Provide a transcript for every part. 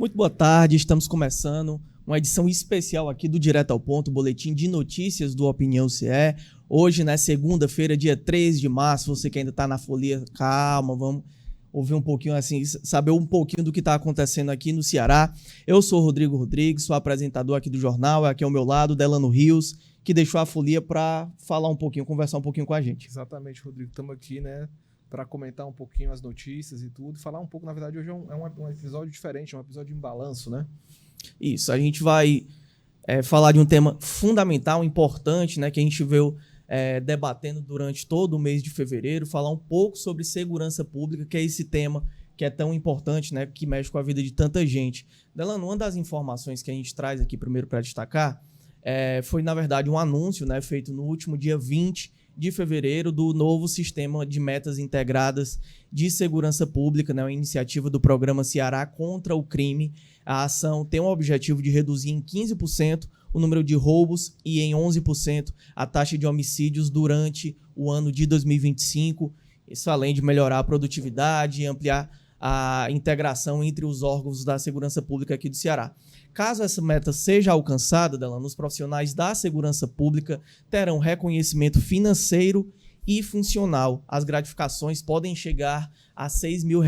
Muito boa tarde, estamos começando uma edição especial aqui do Direto ao Ponto, boletim de notícias do Opinião CE. Hoje, né, segunda-feira, dia 3 de março, você que ainda está na folia, calma, vamos ouvir um pouquinho, assim, saber um pouquinho do que está acontecendo aqui no Ceará. Eu sou o Rodrigo Rodrigues, sou apresentador aqui do jornal, aqui ao meu lado, Delano Rios, que deixou a folia para falar um pouquinho, conversar um pouquinho com a gente. Exatamente, Rodrigo, estamos aqui, né, para comentar um pouquinho as notícias e tudo, falar um pouco, na verdade, hoje é um episódio diferente, um episódio em balanço, né? Isso, a gente vai falar de um tema fundamental, importante, né, que a gente veio debatendo durante todo o mês de fevereiro, falar um pouco sobre segurança pública, que é esse tema que é tão importante, né, que mexe com a vida de tanta gente. Delano, uma das informações que a gente traz aqui primeiro para destacar foi, na verdade, um anúncio, né, feito no último dia 20 de fevereiro do novo sistema de metas integradas de segurança pública, né, uma iniciativa do programa Ceará contra o crime. A ação tem o objetivo de reduzir em 15% o número de roubos e em 11% a taxa de homicídios durante o ano de 2025. Isso além de melhorar a produtividade e ampliar a integração entre os órgãos da segurança pública aqui do Ceará. Caso essa meta seja alcançada, Delano, os profissionais da segurança pública terão reconhecimento financeiro e funcional. As gratificações podem chegar a R$6 mil,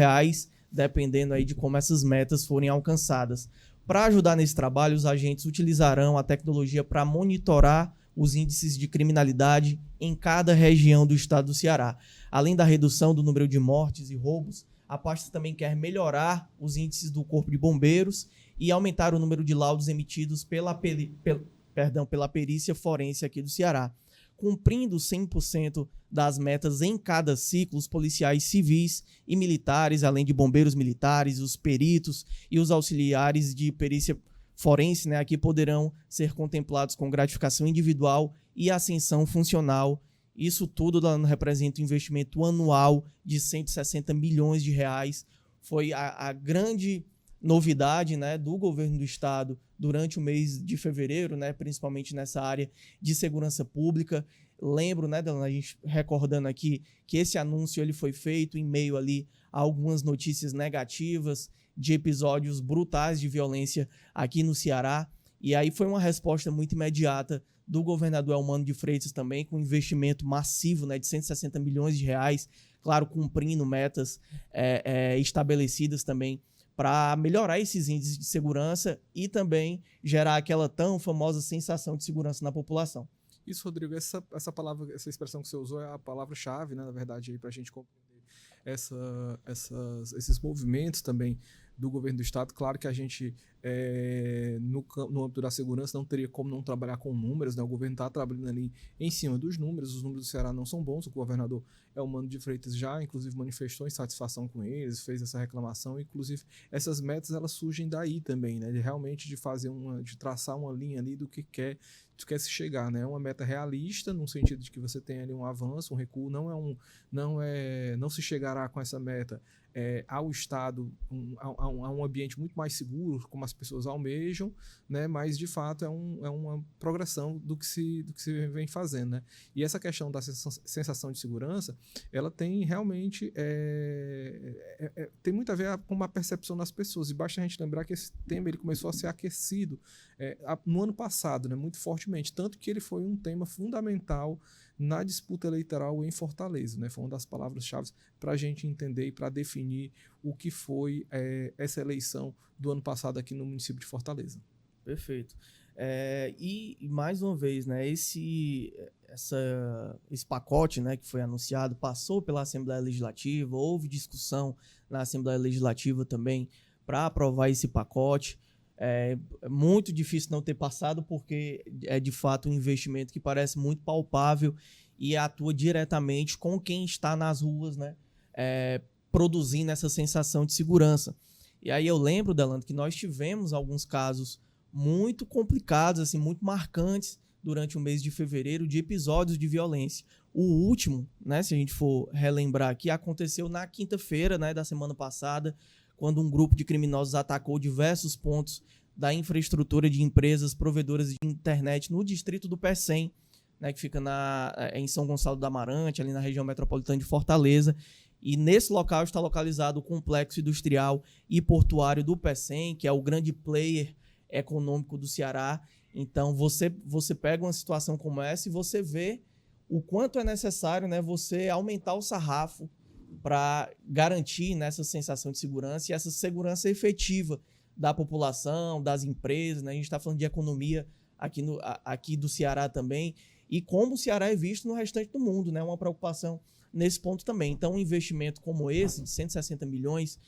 dependendo aí de como essas metas forem alcançadas. Para ajudar nesse trabalho, os agentes utilizarão a tecnologia para monitorar os índices de criminalidade em cada região do estado do Ceará. Além da redução do número de mortes e roubos, a pasta também quer melhorar os índices do Corpo de Bombeiros e aumentar o número de laudos emitidos pela perícia forense aqui do Ceará. Cumprindo 100% das metas em cada ciclo, os policiais civis e militares, além de bombeiros militares, os peritos e os auxiliares de perícia forense, né, aqui poderão ser contemplados com gratificação individual e ascensão funcional. Isso tudo representa um investimento anual de R$160 milhões. Foi a grande novidade, né, do governo do estado durante o mês de fevereiro, né, principalmente nessa área de segurança pública. Lembro, né, a gente recordando aqui que esse anúncio ele foi feito em meio ali a algumas notícias negativas de episódios brutais de violência aqui no Ceará, e aí foi uma resposta muito imediata do governador Elmano de Freitas também, com investimento massivo, né, de R$160 milhões, claro, cumprindo metas estabelecidas também para melhorar esses índices de segurança e também gerar aquela tão famosa sensação de segurança na população. Isso, Rodrigo, essa palavra, essa expressão que você usou é a palavra-chave, né, na verdade, para a gente compreender esses movimentos também do governo do estado. Claro que a gente, no âmbito da segurança, não teria como não trabalhar com números, né? O governo está trabalhando ali em cima dos números. Os números do Ceará não são bons. O governador Elmano de Freitas já, inclusive, manifestou insatisfação com eles, fez essa reclamação. Inclusive, essas metas elas surgem daí também, né? De fazer de traçar uma linha ali do que quer se chegar, né? É uma meta realista, no sentido de que você tem ali um avanço, um recuo. Não se chegará com essa meta ao Estado, a um ambiente muito mais seguro, como as pessoas almejam, né? Mas de fato é uma progressão do que se vem fazendo, né? E essa questão da sensação de segurança, ela tem realmente tem muito a ver com uma percepção das pessoas, e basta a gente lembrar que esse tema ele começou a ser aquecido no ano passado, né? Muito fortemente, tanto que ele foi um tema fundamental na disputa eleitoral em Fortaleza, né? Foi uma das palavras-chave para a gente entender e para definir o que foi essa eleição do ano passado aqui no município de Fortaleza. Perfeito. E mais uma vez, né, esse pacote, né, que foi anunciado passou pela Assembleia Legislativa, houve discussão na Assembleia Legislativa também para aprovar esse pacote. É muito difícil não ter passado, porque é de fato um investimento que parece muito palpável e atua diretamente com quem está nas ruas, né, produzindo essa sensação de segurança. E aí eu lembro, Delano, que nós tivemos alguns casos muito complicados, assim, muito marcantes durante o mês de fevereiro, de episódios de violência. O último, né, se a gente for relembrar aqui, aconteceu na quinta-feira, né, da semana passada, quando um grupo de criminosos atacou diversos pontos da infraestrutura de empresas provedoras de internet no distrito do Pecém, né, que fica em São Gonçalo do Amarante, ali na região metropolitana de Fortaleza. E nesse local está localizado o Complexo Industrial e Portuário do Pecém, que é o grande player econômico do Ceará. Então, você pega uma situação como essa e você vê o quanto é necessário, né, você aumentar o sarrafo para garantir, né, essa sensação de segurança e essa segurança efetiva da população, das empresas. Né? A gente está falando de economia aqui do Ceará também, e como o Ceará é visto no restante do mundo, né? Uma preocupação nesse ponto também. Então, um investimento como esse, de 160 milhões,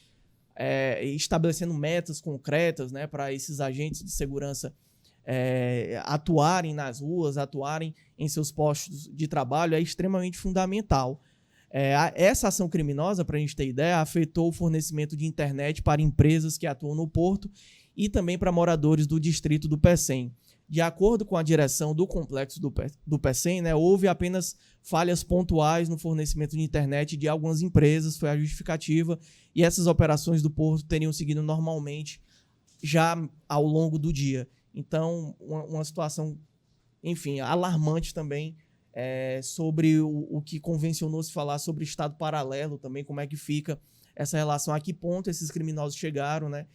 estabelecendo metas concretas, né, para esses agentes de segurança atuarem nas ruas, atuarem em seus postos de trabalho, é extremamente fundamental. Essa ação criminosa, para a gente ter ideia, afetou o fornecimento de internet para empresas que atuam no porto e também para moradores do distrito do Pecém. De acordo com a direção do complexo do Pecém, né, houve apenas falhas pontuais no fornecimento de internet de algumas empresas, foi a justificativa, e essas operações do porto teriam seguido normalmente já ao longo do dia. Então, uma situação, enfim, alarmante também, sobre o que convencionou se falar sobre Estado paralelo também, como é que fica essa relação, a que ponto esses criminosos chegaram, né,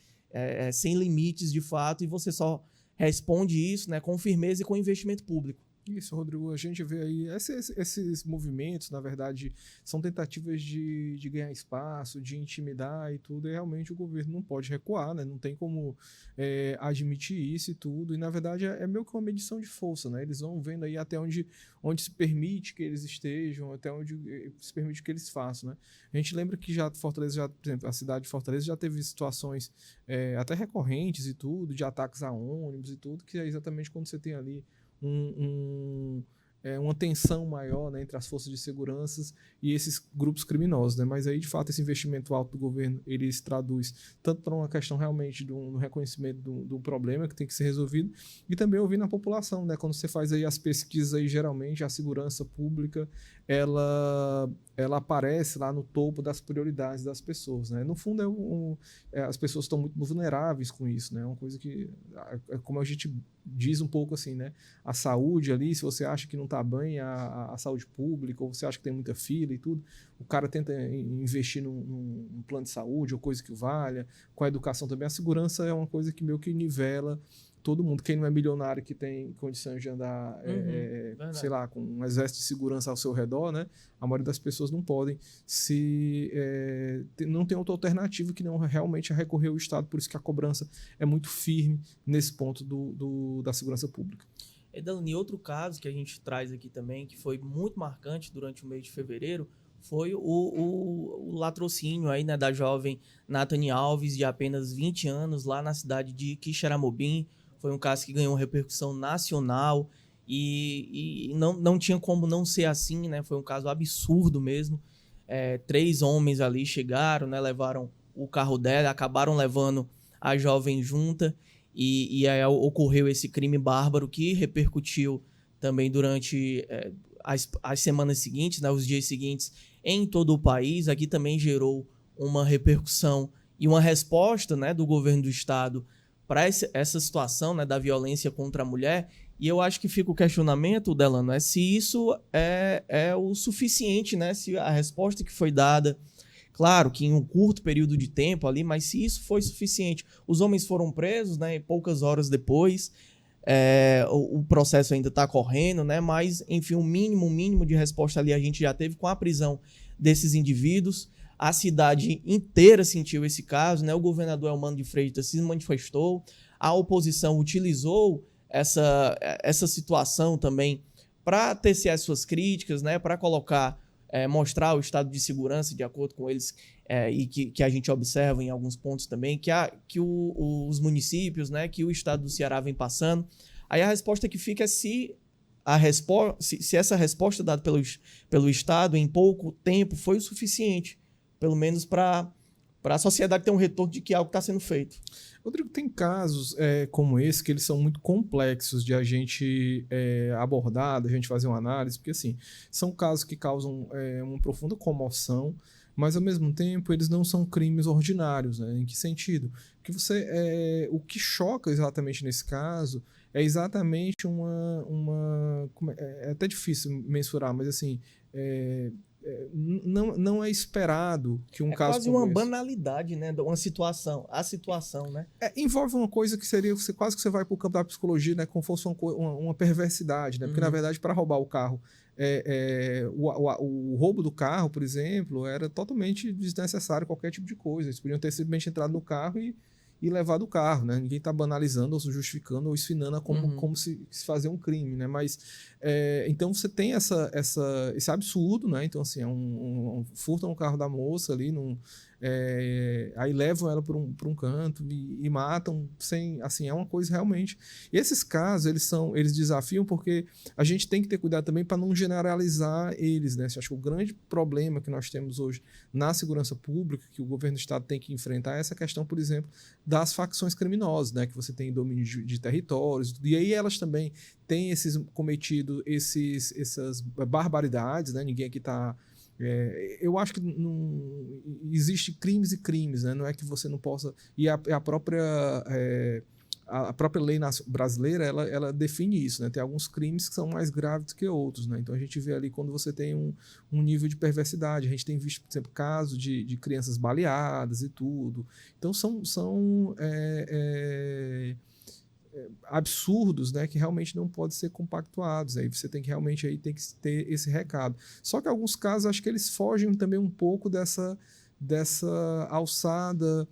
sem limites de fato, e você só responde isso, né, com firmeza e com investimento público. Isso, Rodrigo, a gente vê aí esses movimentos, na verdade, são tentativas de ganhar espaço, de intimidar e tudo, e realmente o governo não pode recuar, né? Não tem como admitir isso e tudo, e na verdade é meio que uma medição de força, né? Eles vão vendo aí até onde se permite que eles estejam, até onde se permite que eles façam, né? A gente lembra que Fortaleza, por exemplo, a cidade de Fortaleza já teve situações até recorrentes e tudo, de ataques a ônibus e tudo, que é exatamente quando você tem ali uma tensão maior, né, entre as forças de segurança e esses grupos criminosos, né? Mas aí, de fato, esse investimento alto do governo, ele se traduz tanto para uma questão realmente do reconhecimento do problema que tem que ser resolvido, e também ouvindo a população, né? Quando você faz aí as pesquisas, aí, geralmente a segurança pública ela aparece lá no topo das prioridades das pessoas, né? No fundo, as pessoas estão muito vulneráveis com isso, né? É uma coisa que, como a gente diz um pouco assim, né? A saúde ali, se você acha que não está bem, a saúde pública, ou você acha que tem muita fila e tudo, o cara tenta investir num plano de saúde ou coisa que valha, com a educação também. A segurança é uma coisa que meio que nivela todo mundo. Quem não é milionário, que tem condições de andar, sei lá, com um exército de segurança ao seu redor, né? A maioria das pessoas não podem não tem outra alternativa que não realmente recorrer ao Estado, por isso que a cobrança é muito firme nesse ponto da segurança pública. Edalani, outro caso que a gente traz aqui também, que foi muito marcante durante o mês de fevereiro, foi o latrocínio aí, né, da jovem Nathani Alves, de apenas 20 anos, lá na cidade de Quixeramobim. Foi um caso que ganhou repercussão nacional e não tinha como não ser assim, né? Foi um caso absurdo mesmo. 3 homens ali chegaram, né, levaram o carro dela, acabaram levando a jovem junta, e aí ocorreu esse crime bárbaro que repercutiu também durante as semanas seguintes, né, os dias seguintes, em todo o país. Aqui também gerou uma repercussão e uma resposta, né, do governo do estado para essa situação, né, da violência contra a mulher. E eu acho que fica o questionamento, Delano, se isso é o suficiente, né? Se a resposta que foi dada, claro que em um curto período de tempo ali, mas se isso foi suficiente. Os homens foram presos, né? E poucas horas depois, o processo ainda está correndo, né? Mas, enfim, o mínimo de resposta ali a gente já teve com a prisão desses indivíduos. A cidade inteira sentiu esse caso, né? O governador Elmano de Freitas se manifestou, a oposição utilizou essa situação também para tecer as suas críticas, né? Para colocar, mostrar o estado de segurança de acordo com eles, e que a gente observa em alguns pontos também, que os municípios, né? Que o estado do Ceará vem passando. Aí a resposta que fica é se essa resposta dada pelo estado em pouco tempo foi o suficiente, pelo menos para a sociedade ter um retorno de que algo está sendo feito. Rodrigo, tem casos como esse que eles são muito complexos de a gente abordar, de a gente fazer uma análise, porque assim, são casos que causam uma profunda comoção, mas ao mesmo tempo eles não são crimes ordinários, né? Em que sentido? Porque o que choca exatamente nesse caso é exatamente é até difícil mensurar, mas assim, não é esperado que um caso quase como uma esse... banalidade, né? Uma situação, a situação, né? Envolve uma coisa que seria quase que você vai para o campo da psicologia, né, como fosse uma perversidade, né? Porque, na verdade, para roubar o carro, o roubo do carro, por exemplo, era totalmente desnecessário qualquer tipo de coisa. Eles podiam ter simplesmente entrado no carro e levado o carro, né? Ninguém está banalizando ou justificando ou esfinando como se fazer um crime, né? Mas, então, você tem esse absurdo, né? Então, assim, furtam o carro da moça ali, aí levam ela para um canto e matam sem, assim, é uma coisa realmente. E esses casos, eles desafiam porque a gente tem que ter cuidado também para não generalizar eles, né? Eu acho que o grande problema que nós temos hoje na segurança pública, que o governo do estado tem que enfrentar, é essa questão, por exemplo, das facções criminosas, né? Que você tem domínio de territórios, e aí elas também têm cometido essas barbaridades, né? Ninguém aqui está... eu acho que não existe crimes e crimes, né? Não é que você não possa... E a própria lei brasileira, ela define isso, né? Tem alguns crimes que são mais graves que outros, né? Então a gente vê ali quando você tem um nível de perversidade. A gente tem visto, por exemplo, casos de crianças baleadas e tudo. Então são absurdos, né, que realmente não podem ser compactuados. Aí você tem que realmente ter esse recado. Só que alguns casos acho que eles fogem também um pouco dessa alçada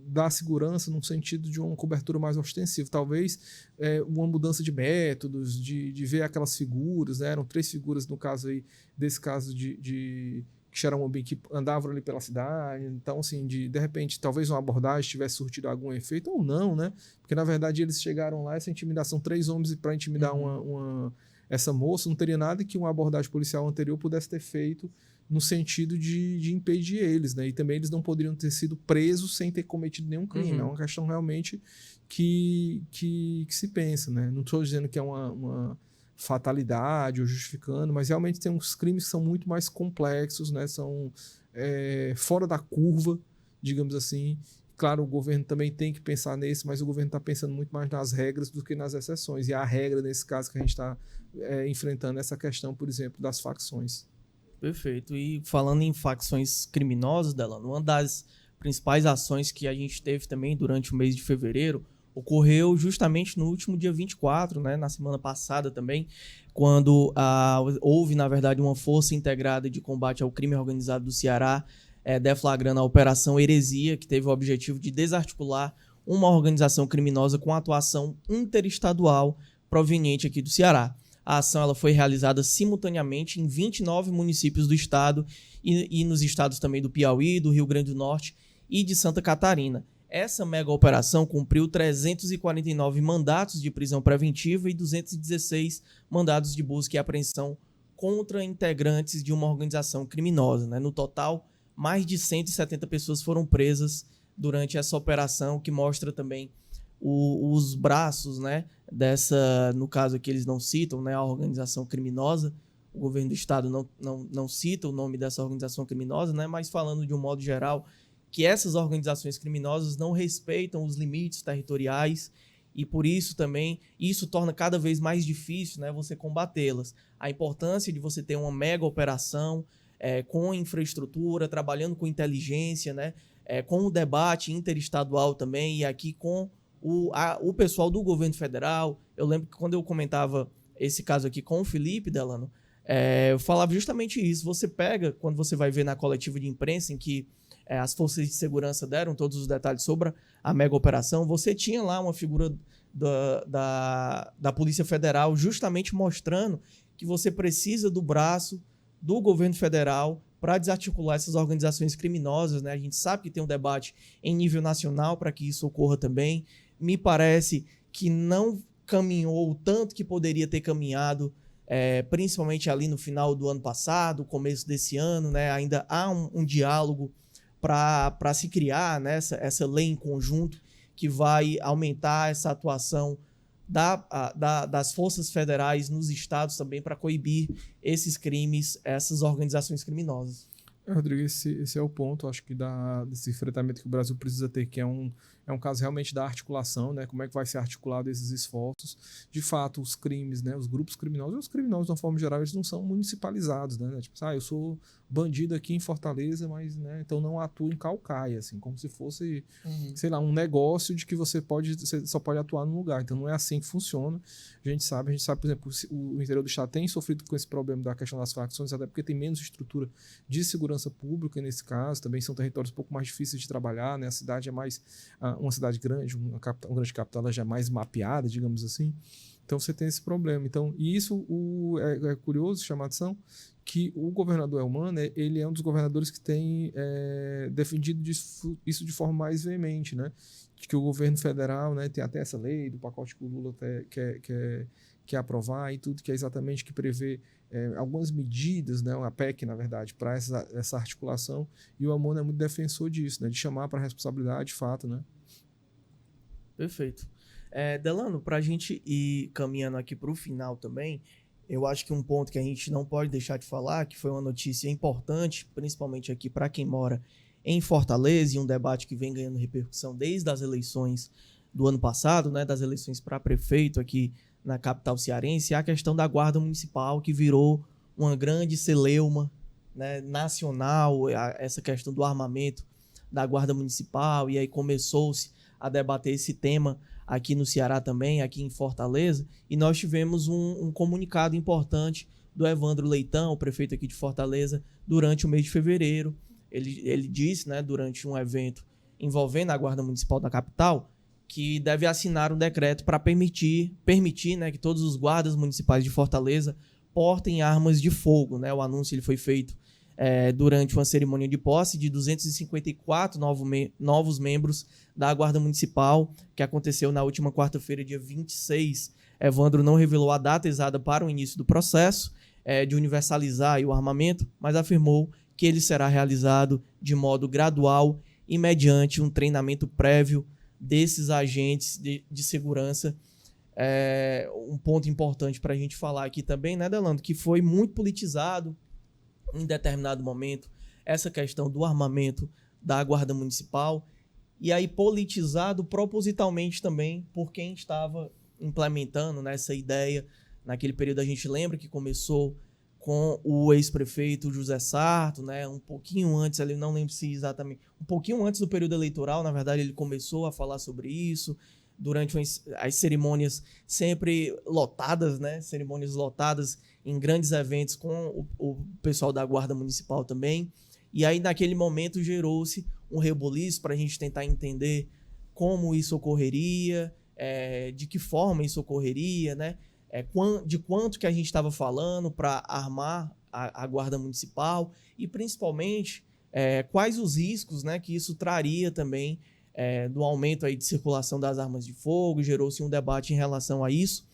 da segurança no sentido de uma cobertura mais ostensiva. Talvez uma mudança de métodos, de ver aquelas figuras, né? Eram 3 figuras no caso aí, desse caso que andavam ali pela cidade. Então, assim, de repente, talvez uma abordagem tivesse surtido algum efeito ou não, né? Porque, na verdade, eles chegaram lá, essa intimidação, 3 homens para intimidar essa moça, não teria nada que uma abordagem policial anterior pudesse ter feito no sentido de impedir eles, né? E também eles não poderiam ter sido presos sem ter cometido nenhum crime. É uma questão realmente que se pensa, né? Não estou dizendo que é uma fatalidade ou justificando, mas realmente tem uns crimes que são muito mais complexos, né? São fora da curva, digamos assim. Claro, o governo também tem que pensar nisso, mas o governo está pensando muito mais nas regras do que nas exceções. E a regra, nesse caso, que a gente está enfrentando essa questão, por exemplo, das facções. Perfeito. E falando em facções criminosas, Delano, uma das principais ações que a gente teve também durante o mês de fevereiro ocorreu justamente no último dia 24, né, na semana passada também, quando houve, na verdade, uma força integrada de combate ao crime organizado do Ceará, deflagrando a Operação Heresia, que teve o objetivo de desarticular uma organização criminosa com atuação interestadual proveniente aqui do Ceará. A ação ela foi realizada simultaneamente em 29 municípios do estado e nos estados também do Piauí, do Rio Grande do Norte e de Santa Catarina. Essa mega operação cumpriu 349 mandatos de prisão preventiva e 216 mandados de busca e apreensão contra integrantes de uma organização criminosa, né? No total, mais de 170 pessoas foram presas durante essa operação, que mostra também os braços, né, no caso aqui eles não citam, né, a organização criminosa. O governo do estado não cita o nome dessa organização criminosa, né, mas falando de um modo geral, que essas organizações criminosas não respeitam os limites territoriais e por isso também isso torna cada vez mais difícil, né, você combatê-las. A importância de você ter uma mega operação com infraestrutura, trabalhando com inteligência, né, com o debate interestadual também, e aqui com o pessoal do governo federal. Eu lembro que quando eu comentava esse caso aqui com o Felipe, Delano, eu falava justamente isso. Você pega, quando você vai ver na coletiva de imprensa em que as forças de segurança deram todos os detalhes sobre a mega operação, você tinha lá uma figura da Polícia Federal justamente mostrando que você precisa do braço do governo federal para desarticular essas organizações criminosas, né? A gente sabe que tem um debate em nível nacional para que isso ocorra também. Me parece que não caminhou o tanto que poderia ter caminhado, principalmente ali no final do ano passado, começo desse ano, né? Ainda há um diálogo para se criar, né, essa lei em conjunto que vai aumentar essa atuação das forças federais nos estados também para coibir esses crimes, essas organizações criminosas. Rodrigo, esse é o ponto, acho que desse enfrentamento que o Brasil precisa ter, que é um caso realmente da articulação, né? Como é que vai ser articulado esses esforços? De fato, os crimes, né? Os grupos criminosos, e os criminosos, de uma forma geral, eles não são municipalizados, né? Tipo, eu sou bandido aqui em Fortaleza, mas, né? Então não atuo em Caucaia, assim, como se fosse, sei lá, um negócio de que você só pode atuar num lugar. Então não é assim que funciona. A gente sabe, por exemplo, o interior do estado tem sofrido com esse problema da questão das facções, até porque tem menos estrutura de segurança pública nesse caso, também são territórios um pouco mais difíceis de trabalhar, né? A cidade é mais uma cidade grande, uma grande capital, ela já é mais mapeada, digamos assim. Então você tem esse problema. Então, e isso é curioso chamar a atenção que o governador Elmano, ele é um dos governadores que tem defendido isso de forma mais veemente, né? De que o governo federal, né, tem até essa lei do pacote que o Lula quer aprovar e tudo, que é exatamente que prevê algumas medidas, né, uma PEC, na verdade, para essa articulação, e o Elmano é muito defensor disso, né, de chamar para a responsabilidade, de fato, né? Perfeito. Delano, para a gente ir caminhando aqui para o final também, eu acho que um ponto que a gente não pode deixar de falar, que foi uma notícia importante, principalmente aqui para quem mora em Fortaleza, e um debate que vem ganhando repercussão desde as eleições do ano passado, né, das eleições para prefeito aqui na capital cearense, é a questão da Guarda Municipal, que virou uma grande celeuma, né, nacional, essa questão do armamento da Guarda Municipal, e aí começou-se a debater esse tema aqui no Ceará também, aqui em Fortaleza, e nós tivemos um comunicado importante do Evandro Leitão, o prefeito aqui de Fortaleza, durante o mês de fevereiro. Ele disse, né, durante um evento envolvendo a Guarda Municipal da capital, que deve assinar um decreto para permitir, né, que todos os guardas municipais de Fortaleza portem armas de fogo. Né? O anúncio ele foi feito durante uma cerimônia de posse de 254 novos membros da Guarda Municipal, que aconteceu na última quarta-feira, dia 26. Evandro não revelou a data exata para o início do processo de universalizar o armamento, mas afirmou que ele será realizado de modo gradual e mediante um treinamento prévio desses agentes de segurança. Um ponto importante para a gente falar aqui também, né, Delano, que foi muito politizado em determinado momento essa questão do armamento da Guarda Municipal, e aí politizado propositalmente também por quem estava implementando, né, essa ideia. Naquele período a gente lembra que começou com o ex-prefeito José Sarto, né, um pouquinho antes, ali não lembro se exatamente, um pouquinho antes do período eleitoral, na verdade ele começou a falar sobre isso, durante as cerimônias sempre lotadas, né, cerimônias lotadas em grandes eventos com o pessoal da Guarda Municipal também. E aí, naquele momento, gerou-se um reboliço para a gente tentar entender como isso ocorreria, de que forma isso ocorreria, né? De quanto que a gente estava falando para armar a Guarda Municipal e, principalmente, quais os riscos, né, que isso traria também do aumento aí de circulação das armas de fogo. Gerou-se um debate em relação a isso.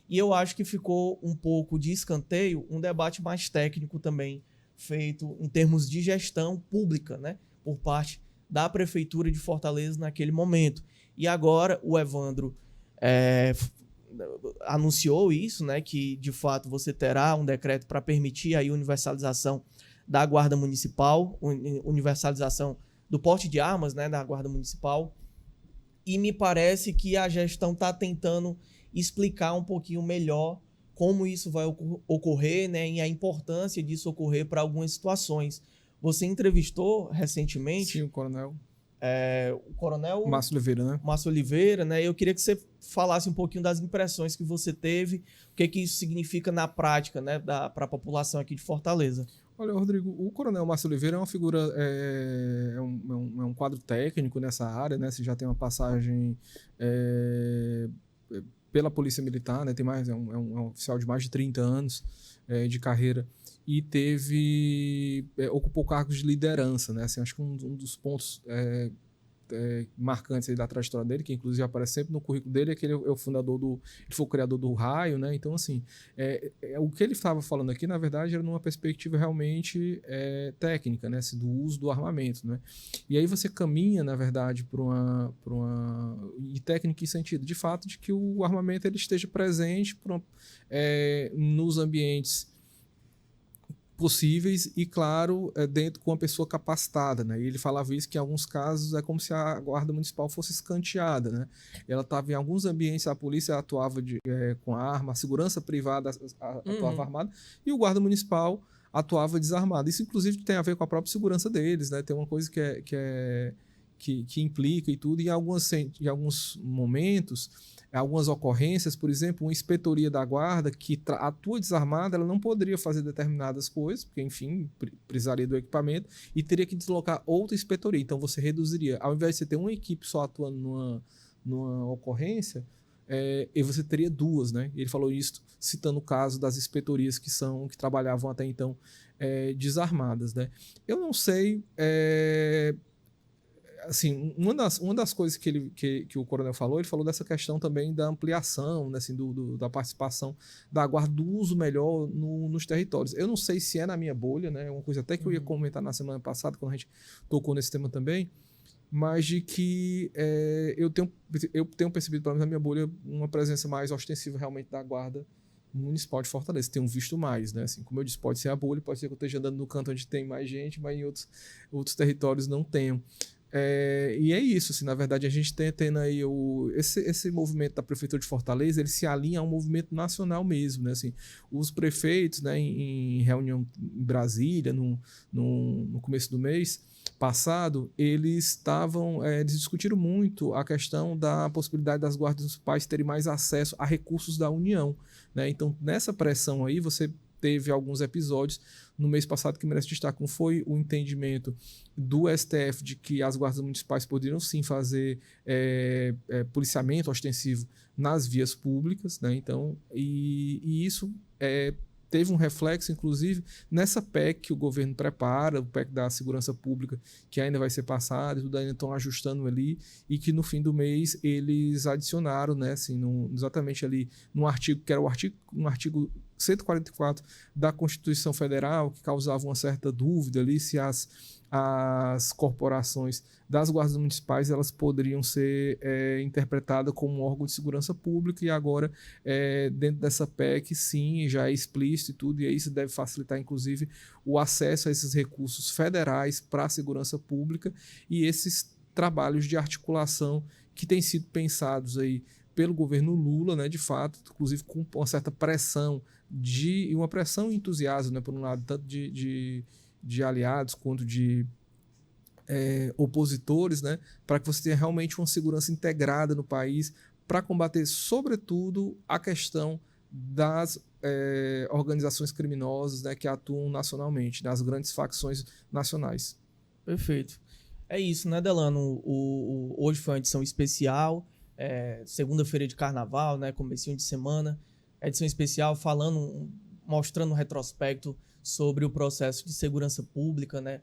E eu acho que ficou um pouco de escanteio um debate mais técnico também, feito em termos de gestão pública, né, por parte da Prefeitura de Fortaleza naquele momento. E agora o Evandro anunciou isso, né, que de fato você terá um decreto para permitir a universalização da Guarda Municipal, universalização do porte de armas, né, da Guarda Municipal. E me parece que a gestão está tentando explicar um pouquinho melhor como isso vai ocorrer, né, e a importância disso ocorrer para algumas situações. Você entrevistou recentemente... Sim, o coronel. O coronel... Márcio Oliveira, né? Márcio Oliveira, né? Eu queria que você falasse um pouquinho das impressões que você teve, o que isso significa na prática, né, para a população aqui de Fortaleza. Olha, Rodrigo, o coronel Márcio Oliveira é uma figura, é um quadro técnico nessa área, né? Você já tem uma passagem pela Polícia Militar, né? É um oficial de mais de 30 anos de carreira e ocupou cargos de liderança, né? Assim, acho que um dos pontos marcantes aí da trajetória dele, que inclusive aparece sempre no currículo dele, é que ele é o fundador ele foi o criador do Raio, né? Então, assim, o que ele estava falando aqui, na verdade, era numa perspectiva realmente técnica, né? Assim, do uso do armamento, né? E aí você caminha, na verdade, para uma e técnica em sentido, de fato, de que o armamento ele esteja presente nos ambientes possíveis e, claro, dentro com uma pessoa capacitada, né? E ele falava isso que em alguns casos é como se a guarda municipal fosse escanteada, né? Ela estava em alguns ambientes, a polícia atuava com arma, a segurança privada atuava armada e o guarda municipal atuava desarmado. Isso, inclusive, tem a ver com a própria segurança deles, né? Tem uma coisa que implica e tudo, e em alguns momentos, algumas ocorrências, por exemplo, uma inspetoria da guarda que atua desarmada, ela não poderia fazer determinadas coisas, porque, enfim, precisaria do equipamento, e teria que deslocar outra inspetoria. Então, você reduziria, ao invés de você ter uma equipe só atuando numa ocorrência, e você teria duas, né? Ele falou isso citando o caso das inspetorias que trabalhavam até então desarmadas, né? Eu não sei... assim, uma das coisas que o coronel falou, ele falou dessa questão também da ampliação, né, assim, da participação da guarda, do uso melhor nos territórios. Eu não sei se é na minha bolha, né, é uma coisa até que eu ia comentar na semana passada, quando a gente tocou nesse tema também, mas de que eu tenho percebido, pelo menos na minha bolha, uma presença mais ostensiva realmente da guarda municipal de Fortaleza. Tenho visto mais, né? Assim, como eu disse, pode ser a bolha, pode ser que eu esteja andando no canto onde tem mais gente, mas em outros territórios não tenho. E é isso, assim, na verdade a gente tendo aí esse movimento da Prefeitura de Fortaleza, ele se alinha a um movimento nacional mesmo, né? Assim, os prefeitos, né, em reunião em Brasília, no começo do mês passado, eles discutiram muito a questão da possibilidade das guardas municipais terem mais acesso a recursos da União, né? Então, nessa pressão aí, você teve alguns episódios no mês passado que merece destaque. Foi o entendimento do STF de que as guardas municipais poderiam sim fazer policiamento ostensivo nas vias públicas, né? Então, e isso teve um reflexo, inclusive, nessa PEC que o governo prepara, o PEC da segurança pública, que ainda vai ser passado, e tudo ainda estão ajustando ali, e que no fim do mês eles adicionaram, né, assim, exatamente ali no artigo, que era um artigo 144 da Constituição Federal, que causava uma certa dúvida ali se as corporações das guardas municipais elas poderiam ser interpretadas como um órgão de segurança pública, e agora dentro dessa PEC sim, já é explícito e tudo, e isso deve facilitar inclusive o acesso a esses recursos federais para a segurança pública e esses trabalhos de articulação que têm sido pensados aí pelo governo Lula, né, de fato, inclusive com uma certa pressão e uma pressão e entusiasmo, né, por um lado, tanto de aliados quanto de opositores, né, para que você tenha realmente uma segurança integrada no país para combater, sobretudo, a questão das organizações criminosas, né, que atuam nacionalmente, das grandes facções nacionais. Perfeito. É isso, né, Delano? Hoje foi uma edição especial, segunda-feira de carnaval, né, comecinho de semana, edição especial mostrando um retrospecto sobre o processo de segurança pública, né?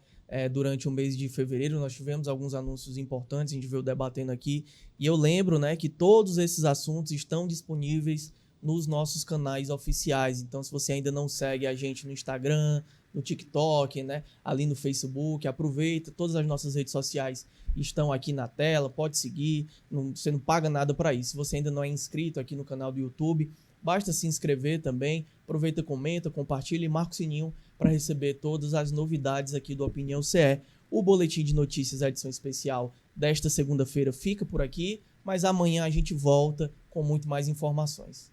Durante o mês de fevereiro nós tivemos alguns anúncios importantes, a gente veio debatendo aqui, e eu lembro, né, que todos esses assuntos estão disponíveis nos nossos canais oficiais. Então, se você ainda não segue a gente no Instagram, no TikTok, né, ali no Facebook, aproveita, todas as nossas redes sociais estão aqui na tela, pode seguir, você não paga nada para isso. Se você ainda não é inscrito aqui no canal do YouTube, basta se inscrever também, aproveita, comenta, compartilha e marca o sininho para receber todas as novidades aqui do Opinião CE. O Boletim de Notícias, a edição especial desta segunda-feira, fica por aqui, mas amanhã a gente volta com muito mais informações.